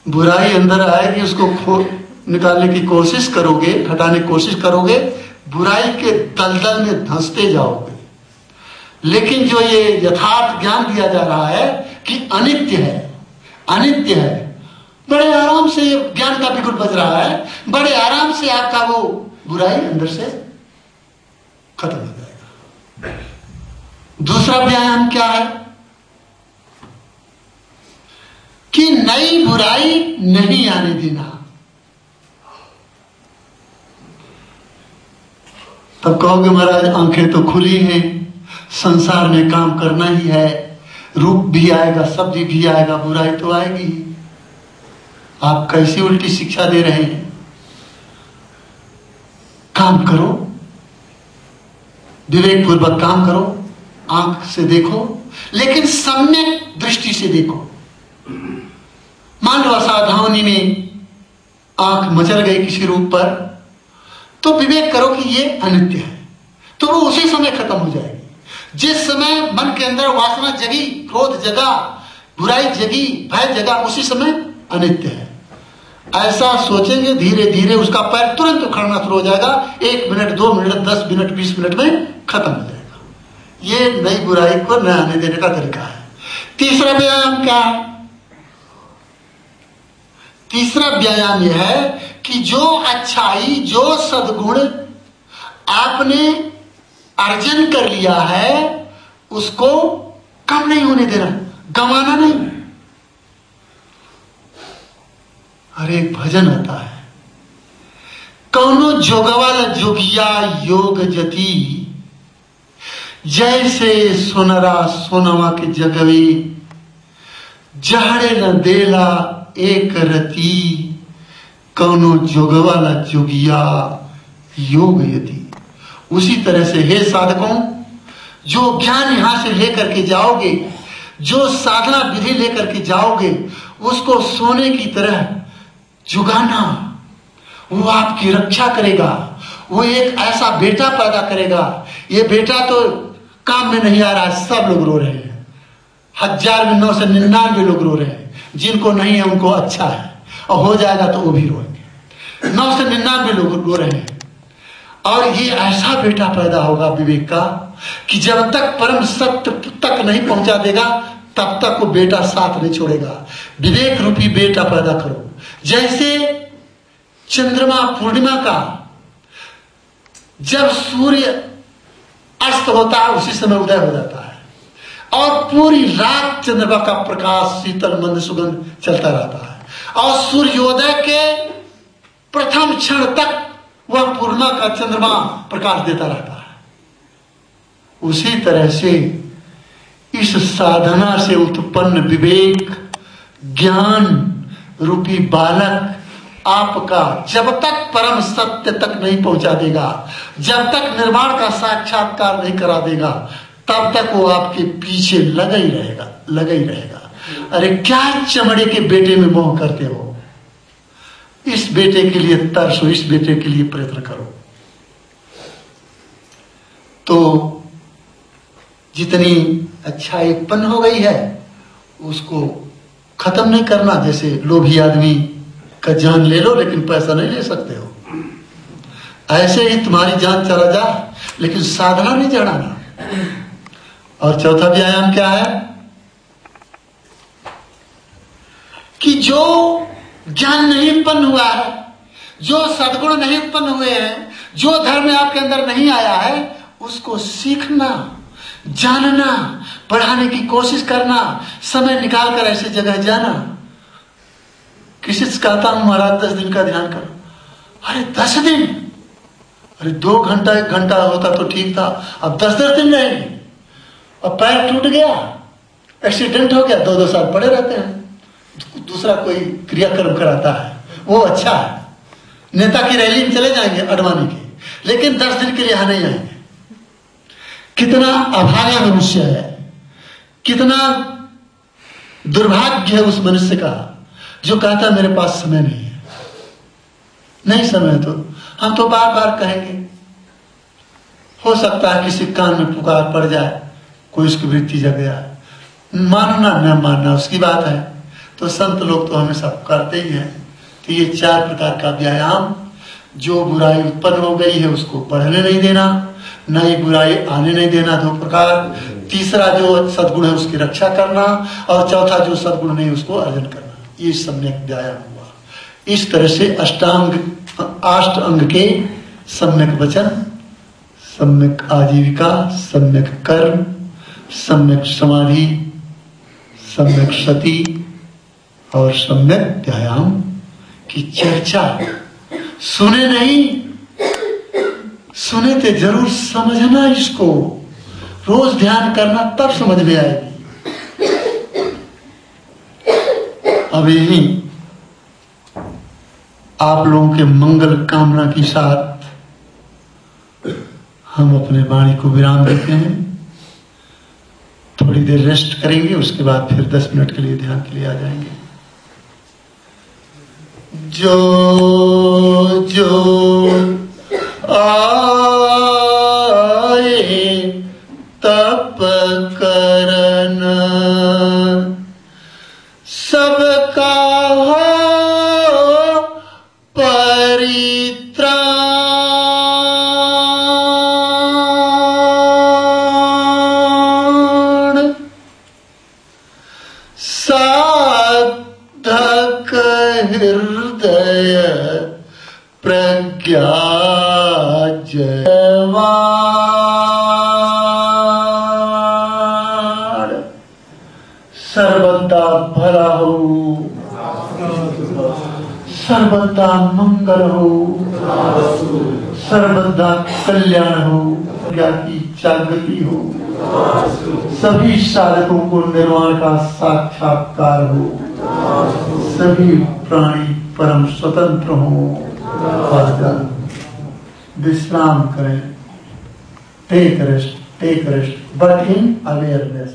बुराई अंदर आएगी, उसको निकालने की कोशिश करोगे, हटाने की कोशिश करोगे, बुराई के दलदल में धंसते जाओगे। लेकिन जो ये यथार्थ ज्ञान दिया जा रहा है कि अनित्य है, अनित्य है, बड़े आराम से ज्ञान का बिगुल बज रहा है, बड़े आराम से आपका वो बुराई अंदर से खत्म हो जाएगा। दूसरा व्यायाम क्या है कि नई बुराई नहीं आने देना। तब कहोगे महाराज आंखें तो खुली हैं, संसार में काम करना ही है, रूप भी आएगा, शब्द भी आएगा, बुराई तो आएगी। आप कैसी उल्टी शिक्षा दे रहे हैं? काम करो, विवेक पूर्वक काम करो, आंख से देखो, लेकिन सम्यक दृष्टि से देखो। मान लो असावधानी में आंख मचल गई किसी रूप पर, तो विवेक करो कि ये अनित्य है, तो वो उसी समय खत्म हो जाएगी। जिस समय मन के अंदर वासना जगी, क्रोध जगा, बुराई जगी, भय जगा, उसी समय अनित्य है। ऐसा सोचेंगे, धीरे धीरे उसका पैर तुरंत उखड़ना शुरू हो जाएगा। 1 मिनट, 2 मिनट, 10 मिनट, 20 मिनट में खत्म हो जाएगा। ये नई बुराई को न आने देने का तरीका है। तीसरा व्यायाम क्या है? तीसरा व्यायाम यह है कि जो अच्छाई, जो सद्गुण आपने अर्जन कर लिया है उसको कम नहीं होने देना, गंवाना नहीं। अरे एक भजन आता है, कौनो जोगवाल जोगिया योग जति, जैसे सोनरा सोनवा के जगवे, जहड़े न देला एक रति, कौनो जोगवाला जोगिया योग यति। उसी तरह से हे साधकों, जो ज्ञान यहां से लेकर के जाओगे, जो साधना विधि लेकर के जाओगे, उसको सोने की तरह जुगाना। वो आपकी रक्षा करेगा, वो एक ऐसा बेटा पैदा करेगा। ये बेटा तो काम में नहीं आ रहा है, सब लोग रो रहे हैं, 1099 लोग रो रहे हैं। जिनको नहीं है उनको अच्छा है, और हो जाएगा तो वो भी रोएंगे। 999 लोग रो रहे हैं। और ये ऐसा बेटा पैदा होगा विवेक का कि जब तक परम सत्य तक नहीं पहुंचा देगा तब तक वो बेटा साथ नहीं छोड़ेगा। विवेक रूपी बेटा पैदा करो। जैसे चंद्रमा पूर्णिमा का जब सूर्य अस्त होता है उसी समय उदय हो जाता है, और पूरी रात चंद्रमा का प्रकाश शीतल मंद सुगंध चलता रहता है, और सूर्योदय के प्रथम क्षण तक वह पूर्णिमा का चंद्रमा प्रकाश देता रहता है। उसी तरह से इस साधना से उत्पन्न विवेक ज्ञान रूपी बालक आपका जब तक परम सत्य तक नहीं पहुंचा देगा, जब तक निर्वाण का साक्षात्कार नहीं करा देगा, तब तक वो आपके पीछे लगा ही रहेगा, लगा ही रहेगा। अरे क्या चमड़े के बेटे में मोह करते हो? इस बेटे के लिए तरसो, इस बेटे के लिए प्रयत्न करो। तो जितनी अच्छाई उत्पन्न हो गई है उसको खत्म नहीं करना। जैसे लोभी आदमी का जान ले लो लेकिन पैसा नहीं ले सकते हो, ऐसे ही तुम्हारी जान चला जा लेकिन साधना नहीं चढ़ाना। और चौथा व्यायाम क्या है कि जो ज्ञान नहीं उत्पन्न हुआ है, जो सद्गुण नहीं उत्पन्न हुए हैं, जो धर्म आपके अंदर नहीं आया है, उसको सीखना, जानना, पढ़ाने की कोशिश करना, समय निकाल कर ऐसी जगह जाना। किसी से कहता हूं महाराज 10 दिन का ध्यान करो, अरे 10 दिन, अरे 2 घंटा 1 घंटा होता तो ठीक था, अब 10-10 दिन रहेंगे। अब पैर टूट गया, एक्सीडेंट हो गया, 2-2 साल पड़े रहते हैं, दूसरा कोई क्रियाक्रम कराता है, वो अच्छा है। नेता की रैली में चले जाएंगे अडवाणी के, लेकिन 10 दिन के लिए यहां नहीं आएंगे। कितना अभागा मनुष्य है, कितना दुर्भाग्य है उस मनुष्य का जो कहता मेरे पास समय नहीं है। नहीं समय तो हम तो बार बार कहेंगे, हो सकता है किसी कान में पुकार पड़ जाए, कोई उसकी वृत्ति जग जाए, मानना न मानना उसकी बात है। तो तो संत लोग तो हमेशा करते ही हैं। तो ये 4 प्रकार का व्यायाम, जो बुराई उत्पन्न हो गई है उसको बढ़ने नहीं देना, नई बुराई आने नहीं देना, 2 प्रकार। तीसरा जो सद्गुण है उसकी रक्षा करना, और चौथा जो सद्गुण नहीं उसको अर्जन करना। ये सम्यक व्यायाम हुआ। इस तरह से अष्ट अंग के सम्यक वचन, सम्यक आजीविका, सम्यक कर्म, सम्यक समाधि, सम्यक सती और सम्यक व्यायाम की चर्चा सुने नहीं, सुने थे जरूर समझना, इसको रोज ध्यान करना, तब समझ में आएगी। अब यही आप लोगों के मंगल कामना के साथ हम अपने वाणी को विराम देते हैं। थोड़ी देर रेस्ट करेंगे, उसके बाद फिर 10 मिनट के लिए ध्यान के लिए आ जाएंगे। जो जो आए तप करन, सबका हो परित्राण, साधक हृदय प्रज्ञा जयवाण। सर्वदा भला हो, सर्वदा मंगल हो, सर्वदा कल्याण हो, प्रज्ञा की जागृति हो, सभी साधकों को निर्वाण का साक्षात्कार हो, सभी प्राणी परम स्वतंत्र हो। विश्राम करें, take rest but in awareness.